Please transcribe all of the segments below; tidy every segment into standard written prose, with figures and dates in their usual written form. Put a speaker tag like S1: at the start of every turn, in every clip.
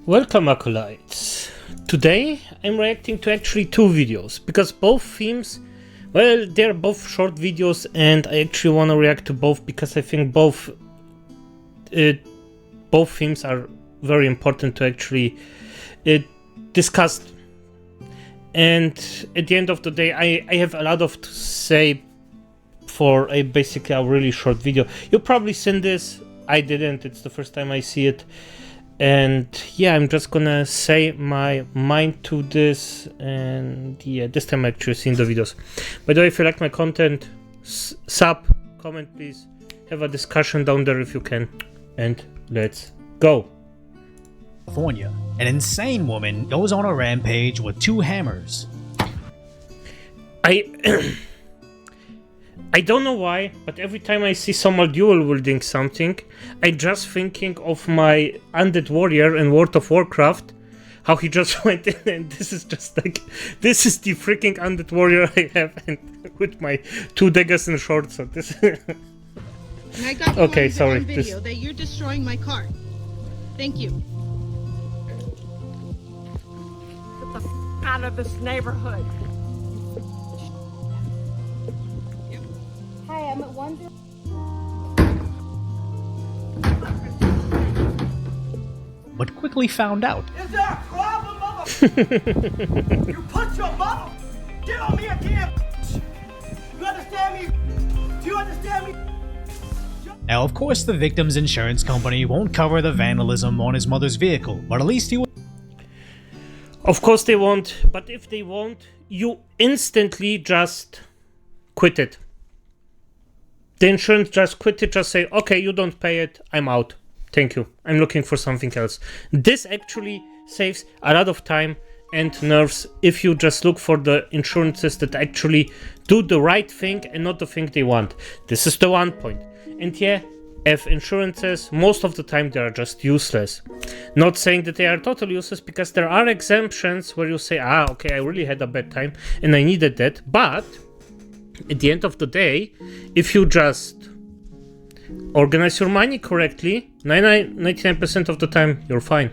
S1: Welcome acolytes. Today I'm reacting to actually two videos because both themes, well, they're both short videos and I actually want to react to both because I think both themes are very important to actually discuss. And at the end of the day, I have a lot of to say for basically a really short video. You've probably seen this. I didn't. It's the first time I see it. And yeah, I'm just gonna say my mind to this, and yeah, this time I actually seen the videos. By the way, if you like my content, sub, comment please, have a discussion down there if you can, and let's go.
S2: California, an insane woman goes on a rampage with two hammers.
S1: I don't know why, but every time I see someone dual wielding something, I just thinking of my undead warrior in World of Warcraft, how he just went in, and this is just like, this is the freaking undead warrior I have, and with my two daggers and swords. So this.
S3: And I got you
S1: okay,
S3: on,
S1: sorry.
S3: on video that you're destroying my car. Thank you.
S4: Get the out of this neighborhood.
S5: Hi, I'm at 1.
S2: But quickly found out.
S6: Is there a problem, mother? You put your mother. Get on me again. You understand me? Do you understand me?
S2: Now, of course, the victim's insurance company won't cover the vandalism on his mother's vehicle, but at least he will.
S1: Of course they won't, but if they won't, you instantly just quit it. The insurance just quit it, just say, okay, you don't pay it, I'm out. Thank you. I'm looking for something else. This actually saves a lot of time and nerves if you just look for the insurances that actually do the right thing and not the thing they want. This is the one point. And yeah, F insurances, most of the time they are just useless. Not saying that they are totally useless, because there are exemptions where you say, okay, I really had a bad time and I needed that, but at the end of the day, if you just organize your money correctly, 99% of the time, you're fine.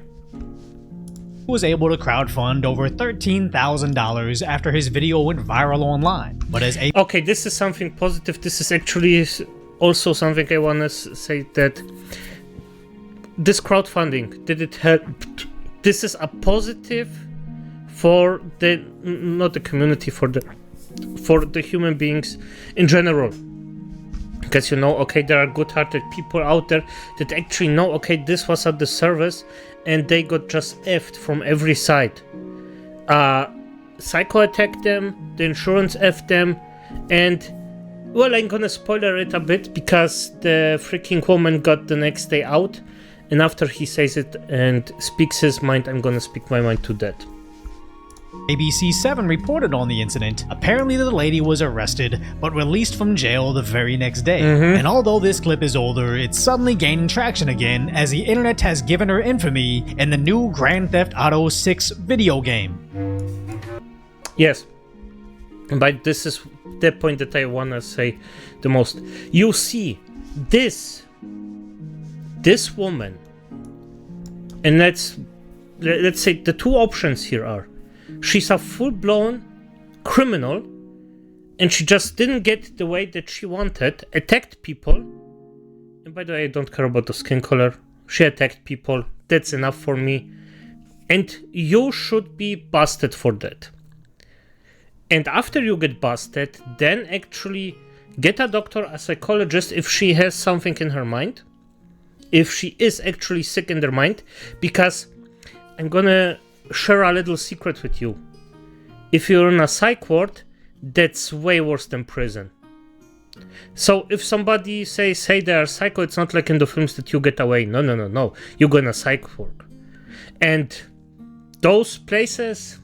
S2: Was able to crowdfund over $13,000 after his video went viral online. But as a
S1: okay, this is something positive. This is actually also something I want to say, that this crowdfunding, did it help? This is a positive for the, not the community, for the human beings in general, because you know, okay, there are good-hearted people out there that actually know, okay, this was at the service and they got just effed from every side. Psycho attacked them, the insurance effed them, and well, I'm gonna spoiler it a bit because the freaking woman got the next day out, and after he says it and speaks his mind, I'm gonna speak my mind to that.
S2: ABC7 reported on the incident. Apparently the lady was arrested, but released from jail the very next day. And although this clip is older, it's suddenly gaining traction again, as the internet has given her infamy in the new Grand Theft Auto 6 video game.
S1: Yes, but this is the point that I want to say the most. You see, this woman, and let's say the two options here are, she's a full-blown criminal, and she just didn't get the way that she wanted, attacked people, and by the way, I don't care about the skin color, she attacked people, that's enough for me, and you should be busted for that. And after you get busted, then actually get a doctor, a psychologist, if she has something in her mind, if she is actually sick in her mind, because I'm gonna share a little secret with you. If you're in a psych ward, that's way worse than prison. So if somebody says, hey, they are psycho, it's not like in the films that you get away. No. You're gonna psych ward. And those places,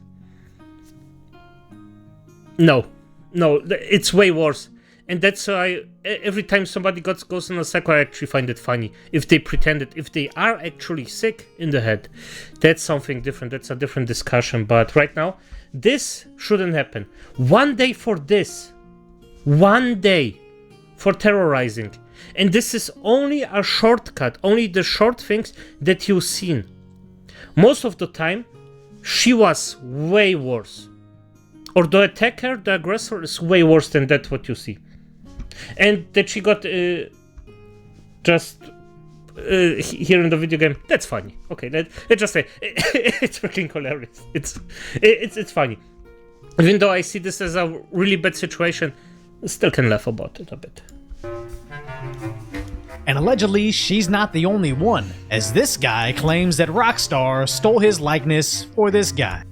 S1: no, it's way worse. And that's why every time somebody goes on a psycho, I actually find it funny. If they pretend it, if they are actually sick in the head, that's something different. That's a different discussion. But right now, this shouldn't happen. One day for this. One day for terrorizing. And this is only a shortcut. Only the short things that you've seen. most of the time, she was way worse. Or the attacker, the aggressor, is way worse than that what you see. And that she got just here in the video game, that's funny. Okay, let's just say it's freaking hilarious. It's funny. Even though I see this as a really bad situation, I still can laugh about it a bit.
S2: And allegedly, she's not the only one, as this guy claims that Rockstar stole his likeness for this guy.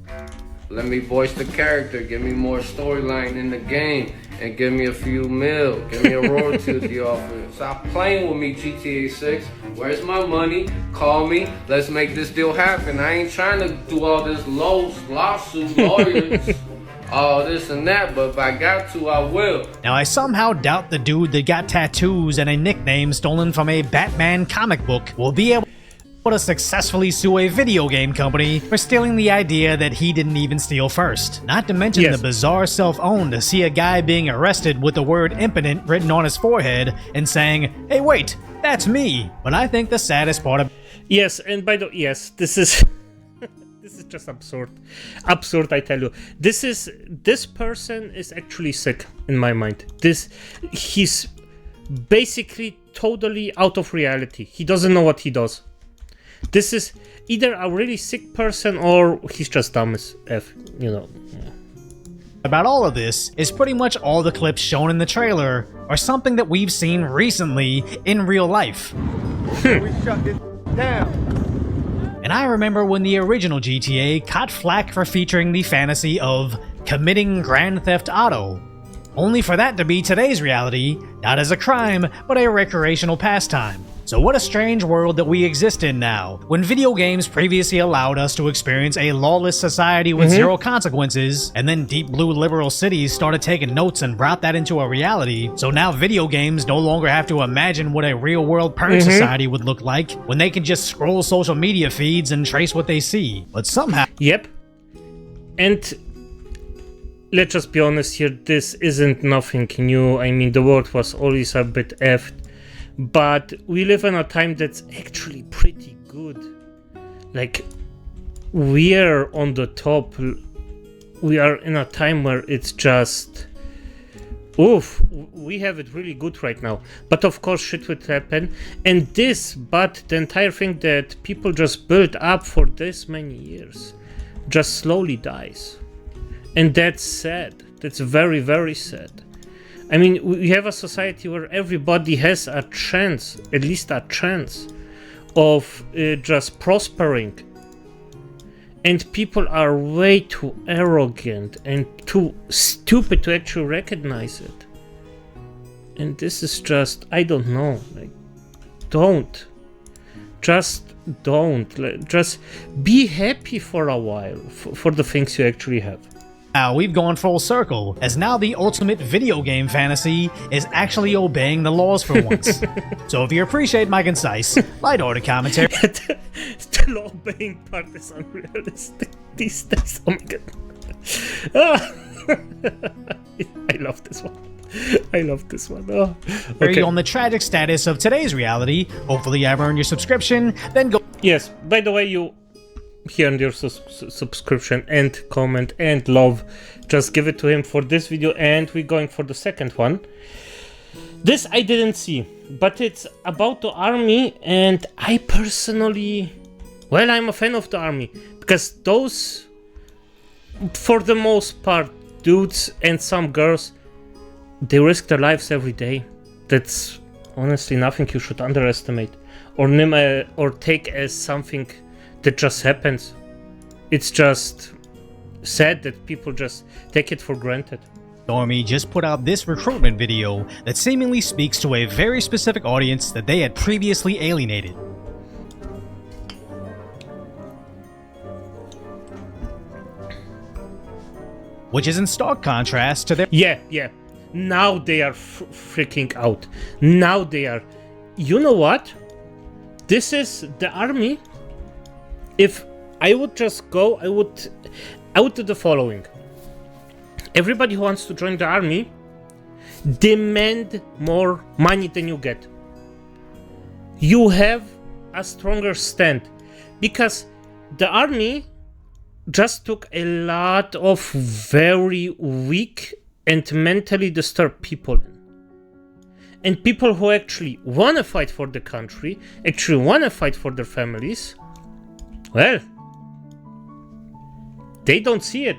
S5: Let me voice the character, give me more storyline in the game, and give me a few mil, give me a royalty to the offer. Stop playing with me, GTA 6. Where's my money? Call me, let's make this deal happen. I ain't trying to do all this lawsuit, lawyers, all this and that, but if I got to, I will.
S2: Now, I somehow doubt the dude that got tattoos and a nickname stolen from a Batman comic book will be able to successfully sue a video game company for stealing the idea that he didn't even steal first. Not to mention the bizarre self-own to see a guy being arrested with the word impotent written on his forehead and saying, hey wait, that's me. But I think the saddest part of
S1: Yes, and by the yes, this is this is just absurd. Absurd, I tell you. This person is actually sick in my mind. He's basically totally out of reality. He doesn't know what he does. This is either a really sick person or he's just dumb as F, you know.
S2: about all of this is pretty much all the clips shown in the trailer are something that we've seen recently in real life.
S6: We shut this down.
S2: And I remember when the original GTA caught flack for featuring the fantasy of committing Grand Theft Auto, only for that to be today's reality, not as a crime, but a recreational pastime. So what a strange world that we exist in now, when video games previously allowed us to experience a lawless society with zero consequences, and then deep blue liberal cities started taking notes and brought that into a reality, so now video games no longer have to imagine what a real world parent society would look like, when they can just scroll social media feeds and trace what they see. But somehow...
S1: Yep. And let's just be honest here, this isn't nothing new. I mean, the world was always a bit effed. But we live in a time that's actually pretty good. Like, we're on the top. We are in a time where it's just... Oof, we have it really good right now. But of course shit would happen. And the entire thing that people just built up for this many years just slowly dies. And that's sad. That's very, very sad. I mean, we have a society where everybody has a chance, at least a chance, of just prospering. And people are way too arrogant and too stupid to actually recognize it. And this is just, I don't know, like, don't. Just don't. Just be happy for a while for the things you actually have.
S2: Now we've gone full circle, as now the ultimate video game fantasy is actually obeying the laws for once. So if you appreciate my concise, light-hearted commentary...
S1: The law-obeying part is unrealistic these days. Oh my god. I love this one. I love this one. Oh, okay.
S2: On the tragic status of today's reality, hopefully you have earned your subscription, then go...
S1: Yes, by the way, you... Here on your subscription and comment and love, just give it to him for this video, and we're going for the second one. This I didn't see, but it's about the army, and I personally, well, I'm a fan of the army, because those, for the most part, dudes and some girls, they risk their lives every day. That's honestly nothing you should underestimate or take as something that just happens. It's just sad that people just take it for granted.
S2: Army just put out this recruitment video that seemingly speaks to a very specific audience that they had previously alienated. Which is in stark contrast to their...
S1: Yeah. Now they are freaking out. Now they are... You know what? This is the army. If I would just go, I would do the following. Everybody who wants to join the army, demand more money than you get. You have a stronger stand. Because the army just took a lot of very weak and mentally disturbed people in. And people who actually want to fight for the country, actually want to fight for their families, well, they don't see it.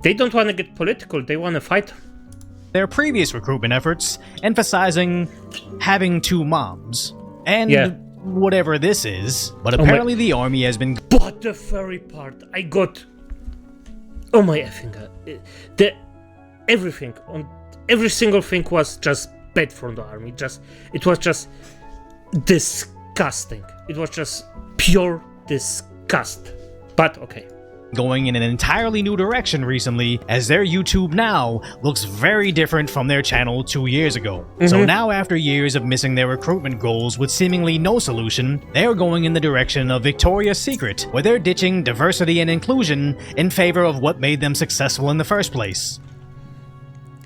S1: They don't want to get political, they want to fight.
S2: Their previous recruitment efforts emphasizing having 2 moms and whatever this is, but apparently the army has been.
S1: But the furry part, I got. Oh my effing god. Everything, on every single thing was just bad from the army. It was just disgusting. It was just pure disgust. But okay.
S2: Going in an entirely new direction recently, as their YouTube now looks very different from their channel 2 years ago. So now, after years of missing their recruitment goals with seemingly no solution, they are going in the direction of Victoria's Secret, where they're ditching diversity and inclusion in favor of what made them successful in the first place.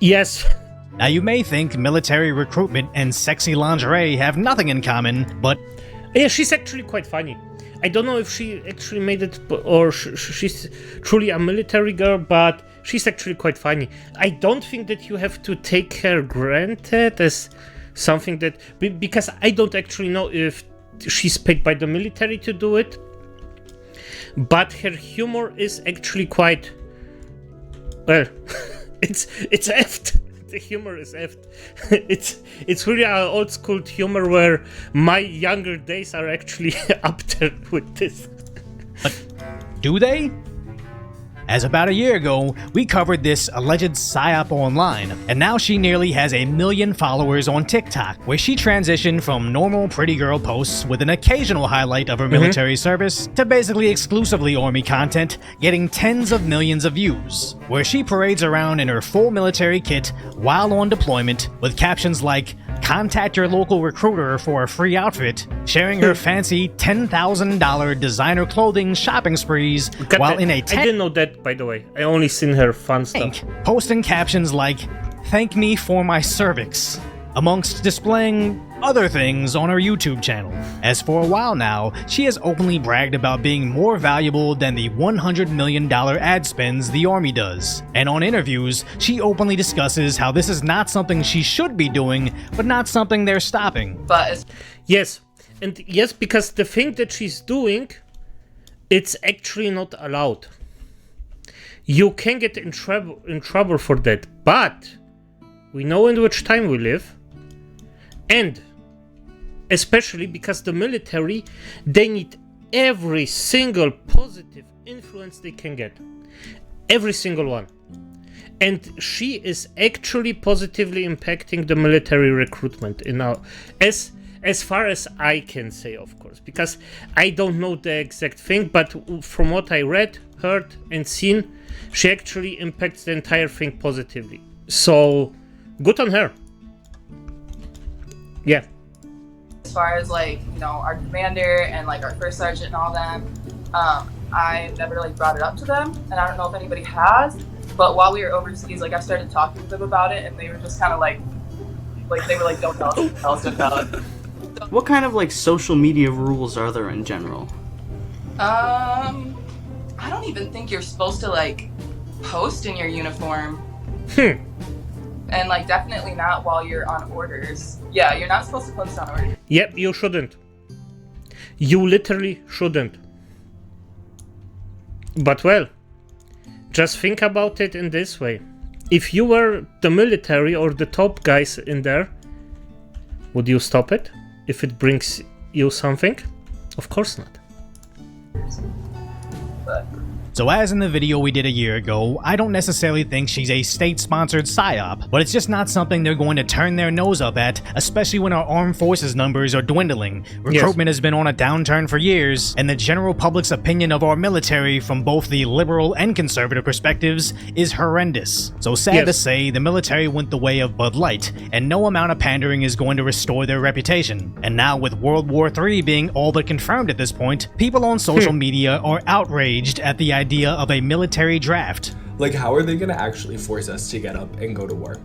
S1: Yes.
S2: Now, you may think military recruitment and sexy lingerie have nothing in common, but
S1: yeah, she's actually quite funny. I don't know if she actually made it or she's truly a military girl, but she's actually quite funny. I don't think that you have to take her granted as something that, because I don't actually know if she's paid by the military to do it, but her humor is actually quite, well, it's effed. The humor is effed. It's really an old school humor where my younger days are actually up there with this.
S2: But do they? As about a year ago, we covered this alleged psyop online, and now she nearly has 1 million followers on TikTok, where she transitioned from normal pretty girl posts with an occasional highlight of her military service to basically exclusively army content, getting tens of millions of views, where she parades around in her full military kit while on deployment with captions like, "Contact your local recruiter for a free outfit," sharing her fancy $10,000 designer clothing shopping sprees while in a
S1: I didn't know that, by the way. I only seen her fun stuff.
S2: Posting captions like, "Thank me for my cervix," amongst displaying other things on her YouTube channel. As for a while now, she has openly bragged about being more valuable than the $100 million ad spends the army does. And on interviews, she openly discusses how this is not something she should be doing, but not something they're stopping.
S1: Yes, and yes, because the thing that she's doing, it's actually not allowed. You can get in trouble for that, but we know in which time we live, and especially because the military, they need every single positive influence they can get. Every single one. And she is actually positively impacting the military recruitment in our, as far as I can say, of course, because I don't know the exact thing, but from what I read, heard, and seen, she actually impacts the entire thing positively. So, good on her. Yeah.
S7: As far as like, you know, our commander and like our first sergeant and all them, I never really brought it up to them, and I don't know if anybody has, but while we were overseas, like I started talking to them about it, and they were just kind of like they were like, don't tell us about it.
S8: What kind of like social media rules are there in general?
S7: I don't even think you're supposed to like post in your uniform. And like definitely not while you're on orders. Yeah, you're not supposed to post on orders.
S1: Yep, you shouldn't. You literally shouldn't. But well, just think about it in this way. If you were the military or the top guys in there, would you stop it? If it brings you something? Of course not.
S7: But
S2: So as in the video we did a year ago, I don't necessarily think she's a state-sponsored psyop, but it's just not something they're going to turn their nose up at, especially when our armed forces numbers are dwindling. Recruitment has been on a downturn for years, and the general public's opinion of our military from both the liberal and conservative perspectives is horrendous. So sad to say, the military went the way of Bud Light, and no amount of pandering is going to restore their reputation. And now with World War III being all but confirmed at this point, people on social media are outraged at the idea of a military draft.
S9: Like, how are they gonna actually force us to get up and go to war?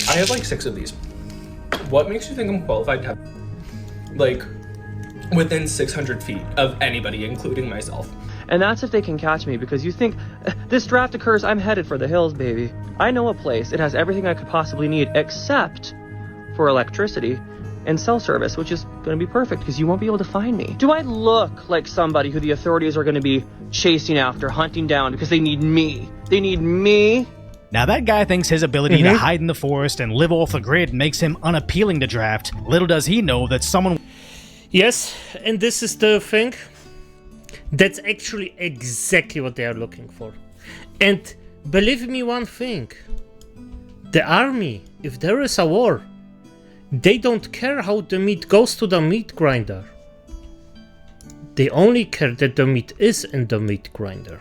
S9: I have like 6 of these. What makes you think I'm qualified to have, like, within 600 feet of anybody, including myself.
S10: And that's if they can catch me, because you think, this draft occurs, I'm headed for the hills, baby. I know a place. It has everything I could possibly need, except for electricity and cell service, which is going to be perfect, because you won't be able to find me. Do I look like somebody who the authorities are going to be chasing after, hunting down, because they need me? They need me?
S2: Now that guy thinks his ability to hide in the forest and live off the grid makes him unappealing to draft. Little does he know that someone...
S1: Yes, and this is the thing. That's actually exactly what they are looking for. And believe me one thing. The army, if there is a war, they don't care how the meat goes to the meat grinder. They only care that the meat is in the meat grinder.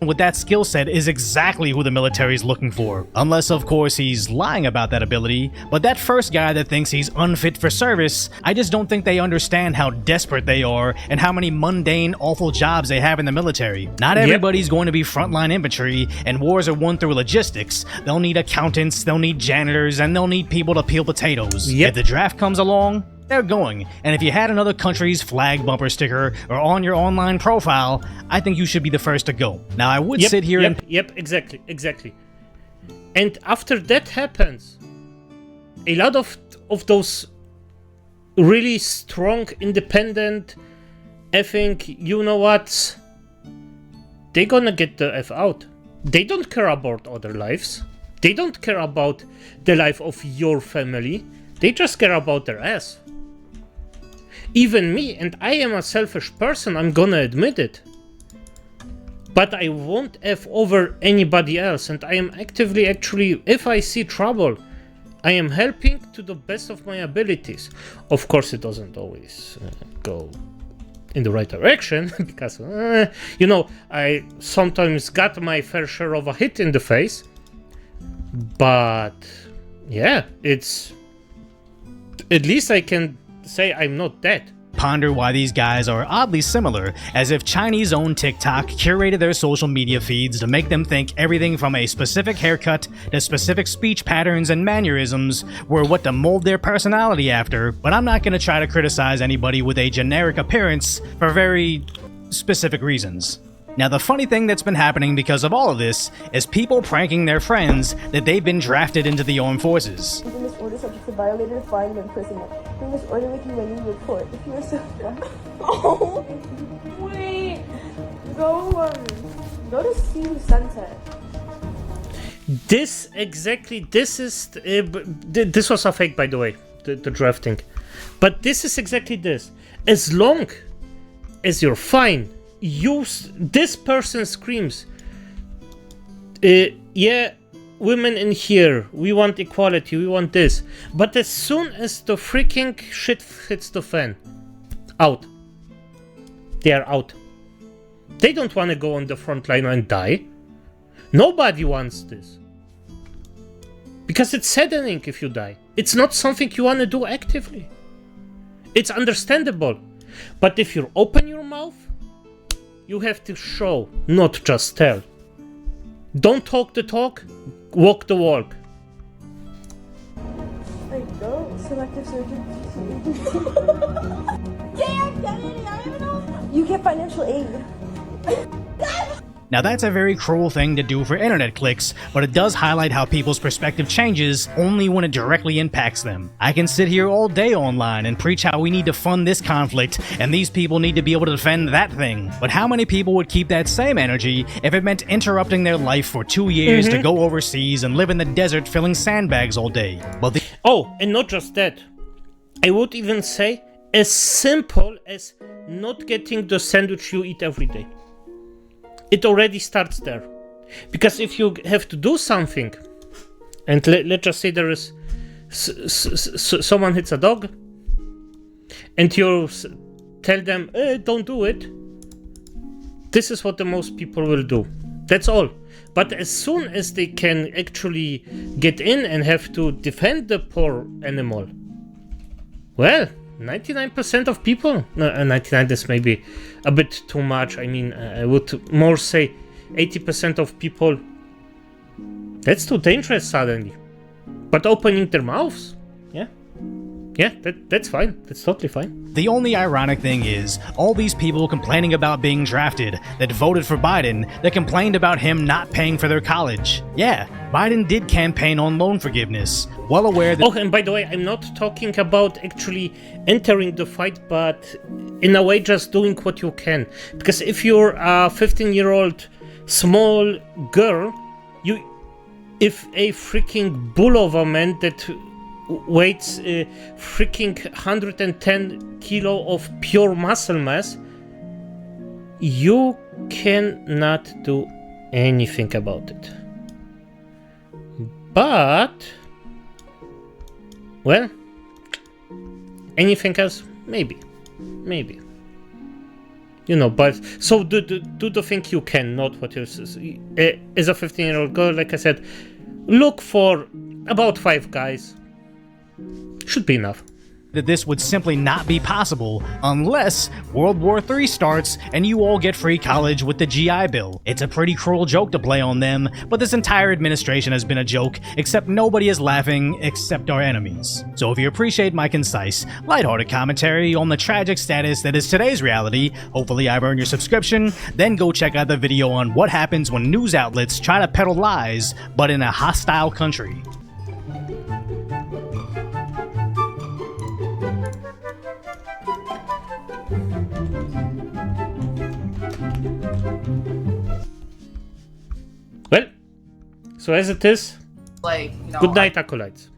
S2: with that skill set is exactly who the military's looking for. Unless, of course, he's lying about that ability. But that first guy that thinks he's unfit for service, I just don't think they understand how desperate they are and how many mundane, awful jobs they have in the military. Not everybody's going to be frontline infantry, and wars are won through logistics. They'll need accountants, they'll need janitors, and they'll need people to peel potatoes. If the draft comes along, they're going. And if you had another country's flag bumper sticker or on your online profile, I think you should be the first to go. Now, I would sit here and...
S1: exactly. And after that happens, a lot of those really strong, independent, effing, you know what, they're gonna get the F out. They don't care about other lives. They don't care about the life of your family. They just care about their ass. Even me, and I am a selfish person, I'm gonna admit it. But I won't F over anybody else, and I am actively, actually, if I see trouble, I am helping to the best of my abilities. Of course, it doesn't always go in the right direction, because, you know, I sometimes got my fair share of a hit in the face. But, yeah, it's... At least I can say I'm not dead.
S2: Ponder why these guys are oddly similar, as if Chinese-owned TikTok curated their social media feeds to make them think everything from a specific haircut to specific speech patterns and mannerisms were what to mold their personality after, but I'm not going to try to criticize anybody with a generic appearance for very specific reasons. Now, the funny thing that's been happening because of all of this is people pranking their friends that they've been drafted into the armed forces.
S11: Even this order subject to violator, fine, and imprisonment. Bring this order with you when you report. If you are so oh, wait. Go to see Sunset.
S1: This is this was a fake, by the way, the drafting. But this is exactly this. As long as you're fine, this person screams, yeah, women in here, we want equality, we want this. But as soon as the freaking shit hits the fan, out. They are out. They don't want to go on the front line and die. Nobody wants this. Because it's saddening if you die. It's not something you want to do actively. It's understandable. But if you open your mouth, you have to show, not just tell. Don't talk the talk, walk the walk.
S11: There you go, selective surgery. Damn, Kennedy, I don't even know. You get financial aid.
S2: Now that's a very cruel thing to do for internet clicks, but it does highlight how people's perspective changes only when it directly impacts them. I can sit here all day online and preach how we need to fund this conflict and these people need to be able to defend that thing, but how many people would keep that same energy if it meant interrupting their life for 2 years to go overseas and live in the desert filling sandbags all day? But
S1: oh, and not just that. I would even say as simple as not getting the sandwich you eat every day. It already starts there. Because if you have to do something, and let's just say there is someone hits a dog, and you tell them, don't do it, this is what the most people will do. That's all. But as soon as they can actually get in and have to defend the poor animal, well, 99% of people, no, 99 is maybe a bit too much. I mean, I would more say 80% of people, that's too dangerous suddenly. But opening their mouths, yeah, Yeah, that's fine. That's totally fine.
S2: The only ironic thing is, all these people complaining about being drafted, that voted for Biden, that complained about him not paying for their college. Yeah, Biden did campaign on loan forgiveness, well aware that—
S1: Oh, and by the way, I'm not talking about actually entering the fight, but in a way just doing what you can. Because if you're a 15-year-old small girl, if a freaking bull of a man that weighs freaking 110 kilo of pure muscle mass, you cannot do anything about it. But, well, anything else? Maybe. You know, but so do the thing you can, not what you as a 15-year-old girl. Like I said, look for about 5 guys. Should be enough.
S2: that this would simply not be possible unless World War III starts and you all get free college with the GI Bill. It's a pretty cruel joke to play on them, but this entire administration has been a joke, except nobody is laughing except our enemies. So if you appreciate my concise, lighthearted commentary on the tragic status that is today's reality, hopefully I've earned your subscription, then go check out the video on what happens when news outlets try to peddle lies, but in a hostile country.
S1: Well, so as it is,
S7: like, you know,
S1: good night, acolytes.